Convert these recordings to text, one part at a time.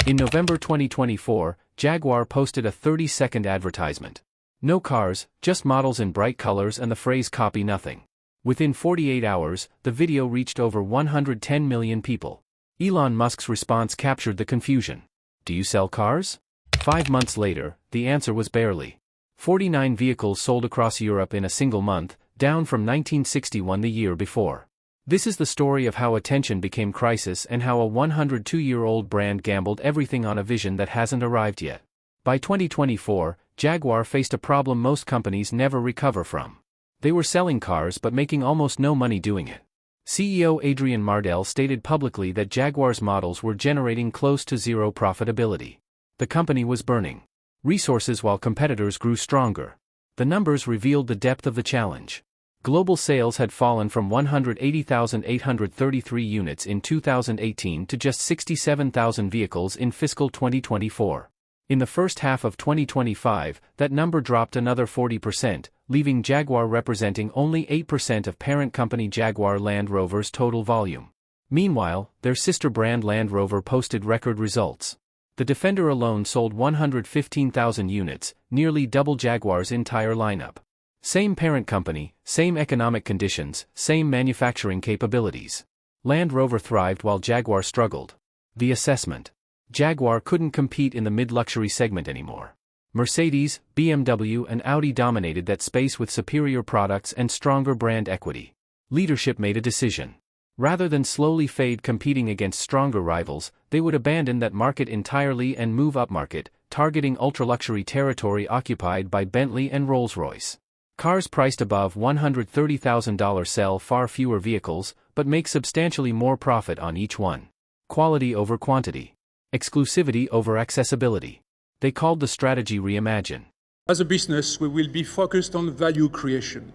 In November 2024, Jaguar posted a 30-second advertisement. No cars, just models in bright colors and the phrase "copy nothing." Within 48 hours, the video reached over 110 million people. Elon Musk's response captured the confusion. Do you sell cars? 5 months later, the answer was barely 49 vehicles sold across Europe in a single month, down from 1961 the year before. This is the story of how attention became crisis and how a 102-year-old brand gambled everything on a vision that hasn't arrived yet. By 2024, Jaguar faced a problem most companies never recover from. They were selling cars but making almost no money doing it. CEO Adrian Mardell stated publicly that Jaguar's models were generating close to zero profitability. The company was burning resources while competitors grew stronger. The numbers revealed the depth of the challenge. Global sales had fallen from 180,833 units in 2018 to just 67,000 vehicles in fiscal 2024. In the first half of 2025, that number dropped another 40%, leaving Jaguar representing only 8% of parent company Jaguar Land Rover's total volume. Meanwhile, their sister brand Land Rover posted record results. The Defender alone sold 115,000 units, nearly double Jaguar's entire lineup. Same parent company, same economic conditions, same manufacturing capabilities. Land Rover thrived while Jaguar struggled. The assessment: Jaguar couldn't compete in the mid-luxury segment anymore. Mercedes, BMW and Audi dominated that space with superior products and stronger brand equity. Leadership made a decision. Rather than slowly fade competing against stronger rivals, they would abandon that market entirely and move upmarket, targeting ultra-luxury territory occupied by Bentley and Rolls-Royce. Cars priced above $130,000 sell far fewer vehicles, but make substantially more profit on each one. Quality over quantity. Exclusivity over accessibility. They called the strategy Reimagine. As a business, we will be focused on value creation,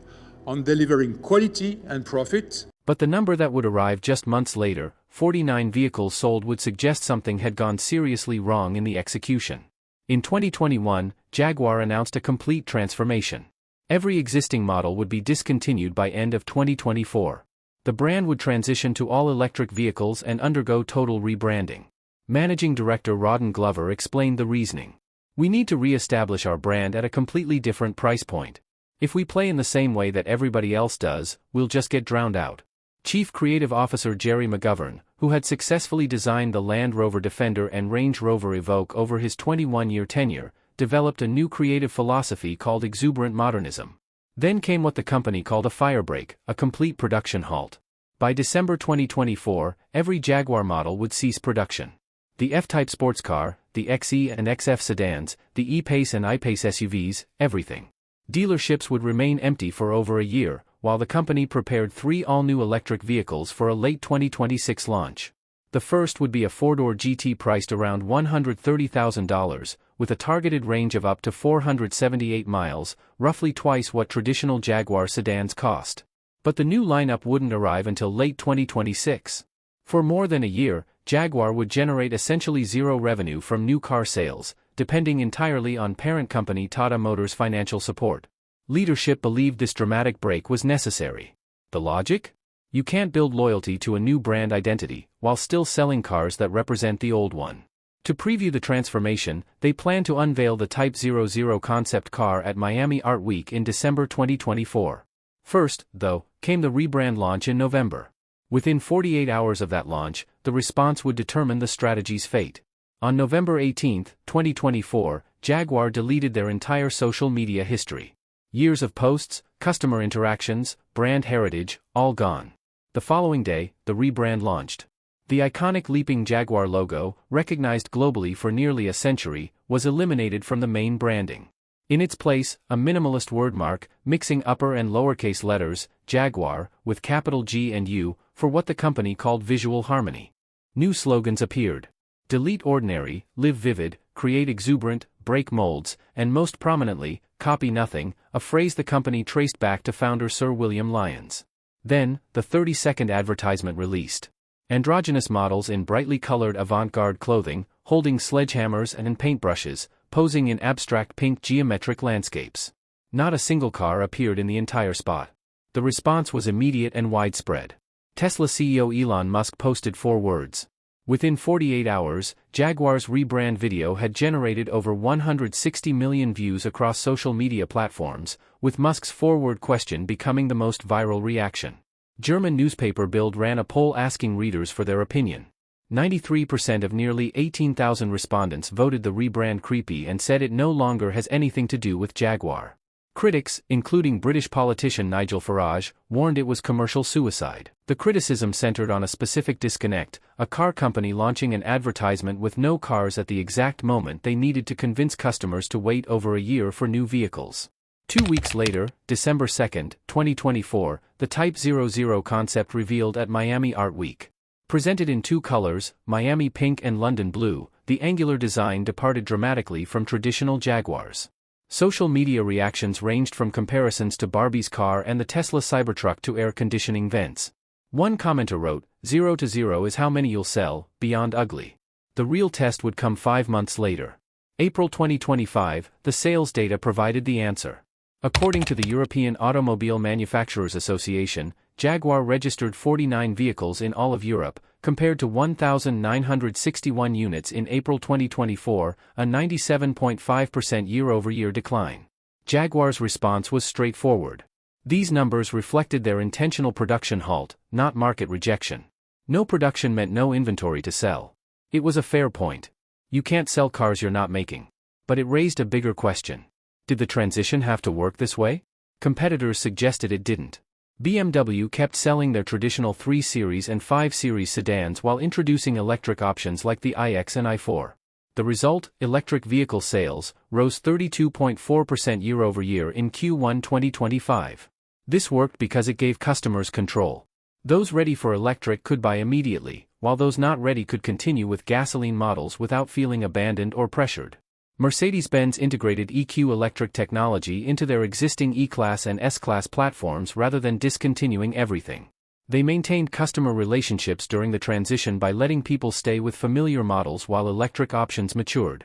on delivering quality and profit. But the number that would arrive just months later, 49 vehicles sold, would suggest something had gone seriously wrong in the execution. In 2021, Jaguar announced a complete transformation. Every existing model would be discontinued by end of 2024. The brand would transition to all-electric vehicles and undergo total rebranding. Managing Director Rodden Glover explained the reasoning. We need to re-establish our brand at a completely different price point. If we play in the same way that everybody else does, we'll just get drowned out. Chief Creative Officer Jerry McGovern, who had successfully designed the Land Rover Defender and Range Rover Evoque over his 21-year tenure, developed a new creative philosophy called exuberant modernism. Then came what the company called a firebreak, a complete production halt. By December 2024, every Jaguar model would cease production. The F-Type sports car, the XE and XF sedans, the E-Pace and I-Pace SUVs, everything. Dealerships would remain empty for over a year, while the company prepared 3 all-new electric vehicles for a late 2026 launch. The first would be a 4-door GT priced around $130,000, with a targeted range of up to 478 miles, roughly twice what traditional Jaguar sedans cost. But the new lineup wouldn't arrive until late 2026. For more than a year, Jaguar would generate essentially zero revenue from new car sales, depending entirely on parent company Tata Motors' financial support. Leadership believed this dramatic break was necessary. The logic? You can't build loyalty to a new brand identity, while still selling cars that represent the old one. To preview the transformation, they plan to unveil the Type 00 concept car at Miami Art Week in December 2024. First, though, came the Rebrand launch in November. Within 48 hours of that launch, the response would determine the strategy's fate. On November 18, 2024, Jaguar deleted their entire social media history. Years of posts, customer interactions, brand heritage, all gone. The following day, the Rebrand launched. The iconic leaping Jaguar logo, recognized globally for nearly a century, was eliminated from the main branding. In its place, a minimalist wordmark, mixing upper and lowercase letters, Jaguar, with capital G and U, for what the company called visual harmony. New slogans appeared. Delete ordinary, live vivid, create exuberant, break molds, and most prominently, copy nothing, a phrase the company traced back to founder Sir William Lyons. Then, the 30-second advertisement released. Androgynous models in brightly colored avant-garde clothing, holding sledgehammers and paintbrushes, posing in abstract pink geometric landscapes. Not a single car appeared in the entire spot. The response was immediate and widespread. Tesla CEO Elon Musk posted 4 words. Within 48 hours, Jaguar's rebrand video had generated over 160 million views across social media platforms, with Musk's forward question becoming the most viral reaction. German newspaper Bild ran a poll asking readers for their opinion. 93% of nearly 18,000 respondents voted the rebrand creepy and said it no longer has anything to do with Jaguar. Critics, including British politician Nigel Farage, warned it was commercial suicide. The criticism centered on a specific disconnect: a car company launching an advertisement with no cars at the exact moment they needed to convince customers to wait over a year for new vehicles. 2 weeks later, December 2, 2024, the Type 00 concept revealed at Miami Art Week. Presented in two colors, Miami pink and London blue, the angular design departed dramatically from traditional Jaguars. Social media reactions ranged from comparisons to Barbie's car and the Tesla Cybertruck to air conditioning vents. One commenter wrote, "0 to 0 is how many you'll sell, beyond ugly." The real test would come 5 months later. April 2025, the sales data provided the answer. According to the European Automobile Manufacturers Association, Jaguar registered 49 vehicles in all of Europe, compared to 1,961 units in April 2024, a 97.5% year-over-year decline. Jaguar's response was straightforward. These numbers reflected their intentional production halt, not market rejection. No production meant no inventory to sell. It was a fair point. You can't sell cars you're not making. But it raised a bigger question. Did the transition have to work this way? Competitors suggested it didn't. BMW kept selling their traditional 3 Series and 5 Series sedans while introducing electric options like the iX and i4. The result, electric vehicle sales, rose 32.4% year-over-year in Q1 2025. This worked because it gave customers control. Those ready for electric could buy immediately, while those not ready could continue with gasoline models without feeling abandoned or pressured. Mercedes-Benz integrated EQ electric technology into their existing E-Class and S-Class platforms rather than discontinuing everything. They maintained customer relationships during the transition by letting people stay with familiar models while electric options matured.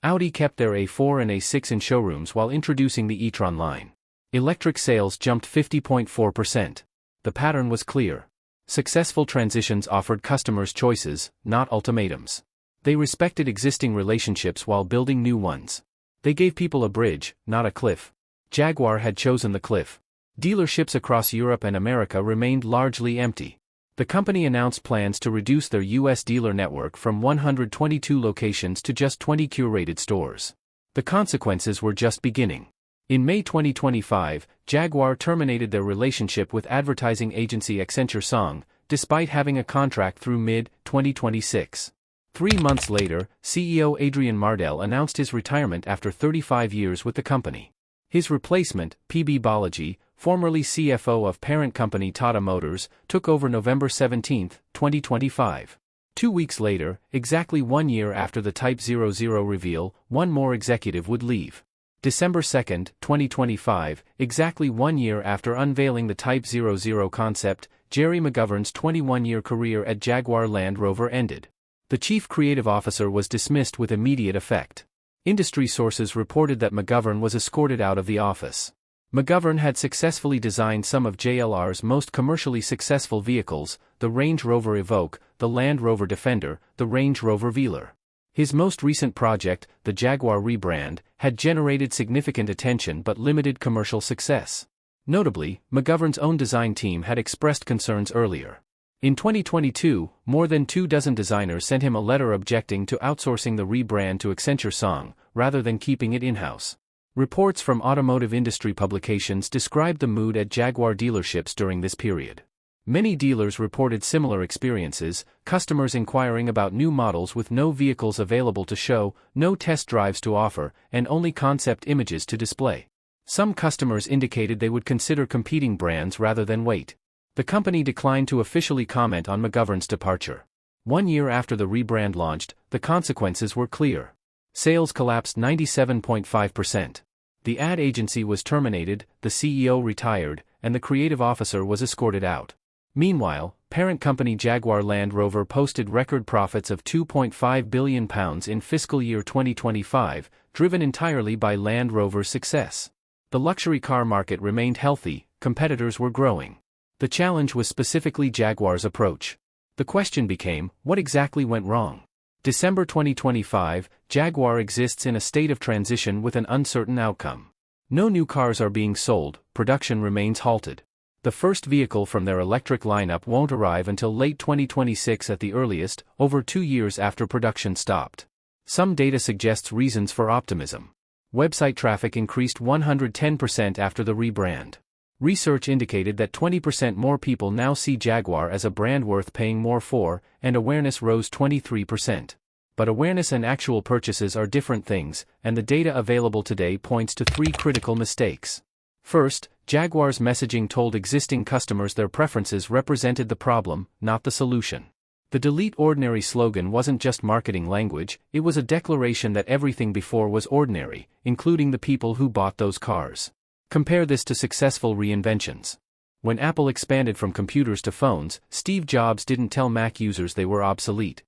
Audi kept their A4 and A6 in showrooms while introducing the e-tron line. Electric sales jumped 50.4%. The pattern was clear. Successful transitions offered customers choices, not ultimatums. They respected existing relationships while building new ones. They gave people a bridge, not a cliff. Jaguar had chosen the cliff. Dealerships across Europe and America remained largely empty. The company announced plans to reduce their U.S. dealer network from 122 locations to just 20 curated stores. The consequences were just beginning. In May 2025, Jaguar terminated their relationship with advertising agency Accenture Song, despite having a contract through mid-2026. 3 months later, CEO Adrian Mardell announced his retirement after 35 years with the company. His replacement, PB Balaji, formerly CFO of parent company Tata Motors, took over November 17, 2025. 2 weeks later, exactly 1 year after the Type 00 reveal, one more executive would leave. December 2, 2025, exactly 1 year after unveiling the Type 00 concept, Jerry McGovern's 21-year career at Jaguar Land Rover ended. The chief creative officer was dismissed with immediate effect. Industry sources reported that McGovern was escorted out of the office. McGovern had successfully designed some of JLR's most commercially successful vehicles, the Range Rover Evoque, the Land Rover Defender, the Range Rover Velar. His most recent project, the Jaguar Rebrand, had generated significant attention but limited commercial success. Notably, McGovern's own design team had expressed concerns earlier. In 2022, more than 24 designers sent him a letter objecting to outsourcing the rebrand to Accenture Song, rather than keeping it in-house. Reports from automotive industry publications described the mood at Jaguar dealerships during this period. Many dealers reported similar experiences, customers inquiring about new models with no vehicles available to show, no test drives to offer, and only concept images to display. Some customers indicated they would consider competing brands rather than wait. The company declined to officially comment on McGovern's departure. 1 year after the rebrand launched, the consequences were clear. Sales collapsed 97.5%. The ad agency was terminated, the CEO retired, and the creative officer was escorted out. Meanwhile, parent company Jaguar Land Rover posted record profits of £2.5 billion in fiscal year 2025, driven entirely by Land Rover's success. The luxury car market remained healthy, competitors were growing. The challenge was specifically Jaguar's approach. The question became, what exactly went wrong? December 2025, Jaguar exists in a state of transition with an uncertain outcome. No new cars are being sold, production remains halted. The first vehicle from their electric lineup won't arrive until late 2026 at the earliest, over 2 years after production stopped. Some data suggests reasons for optimism. Website traffic increased 110% after the rebrand. Research indicated that 20% more people now see Jaguar as a brand worth paying more for, and awareness rose 23%. But awareness and actual purchases are different things, and the data available today points to 3 critical mistakes. First, Jaguar's messaging told existing customers their preferences represented the problem, not the solution. The "Delete Ordinary" slogan wasn't just marketing language, it was a declaration that everything before was ordinary, including the people who bought those cars. Compare this to successful reinventions. When Apple expanded from computers to phones, Steve Jobs didn't tell Mac users they were obsolete.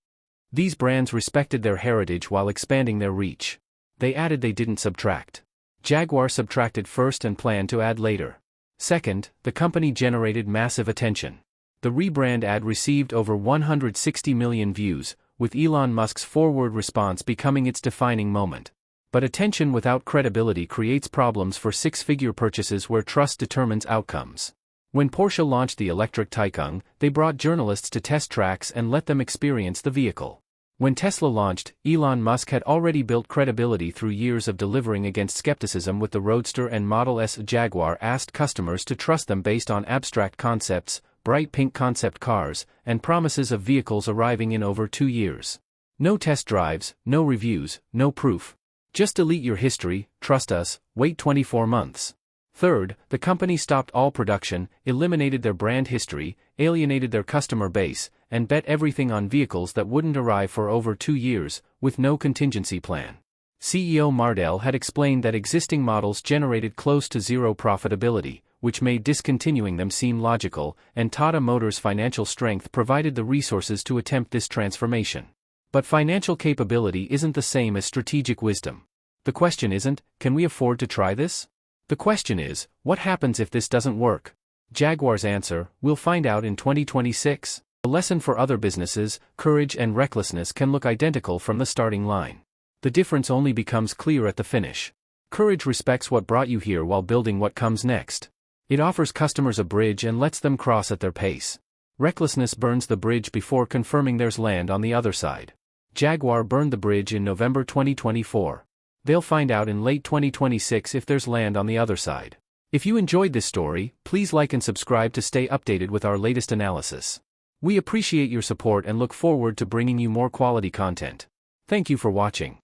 These brands respected their heritage while expanding their reach. They added, they didn't subtract. Jaguar subtracted first and planned to add later. Second, the company generated massive attention. The rebrand ad received over 160 million views, with Elon Musk's forward response becoming its defining moment. But attention without credibility creates problems for 6-figure purchases where trust determines outcomes. When Porsche launched the electric Taycan, they brought journalists to test tracks and let them experience the vehicle. When Tesla launched, Elon Musk had already built credibility through years of delivering against skepticism with the Roadster and Model S. Jaguar asked customers to trust them based on abstract concepts, bright pink concept cars, and promises of vehicles arriving in over 2 years. No test drives, no reviews, no proof. Just delete your history, trust us, wait 24 months. Third, the company stopped all production, eliminated their brand history, alienated their customer base, and bet everything on vehicles that wouldn't arrive for over 2 years, with no contingency plan. CEO Mardell had explained that existing models generated close to zero profitability, which made discontinuing them seem logical, and Tata Motors' financial strength provided the resources to attempt this transformation. But financial capability isn't the same as strategic wisdom. The question isn't, can we afford to try this? The question is, what happens if this doesn't work? Jaguar's answer, we'll find out in 2026. The lesson for other businesses, courage and recklessness can look identical from the starting line. The difference only becomes clear at the finish. Courage respects what brought you here while building what comes next. It offers customers a bridge and lets them cross at their pace. Recklessness burns the bridge before confirming there's land on the other side. Jaguar burned the bridge in November 2024. They'll find out in late 2026 if there's land on the other side. If you enjoyed this story, please like and subscribe to stay updated with our latest analysis. We appreciate your support and look forward to bringing you more quality content. Thank you for watching.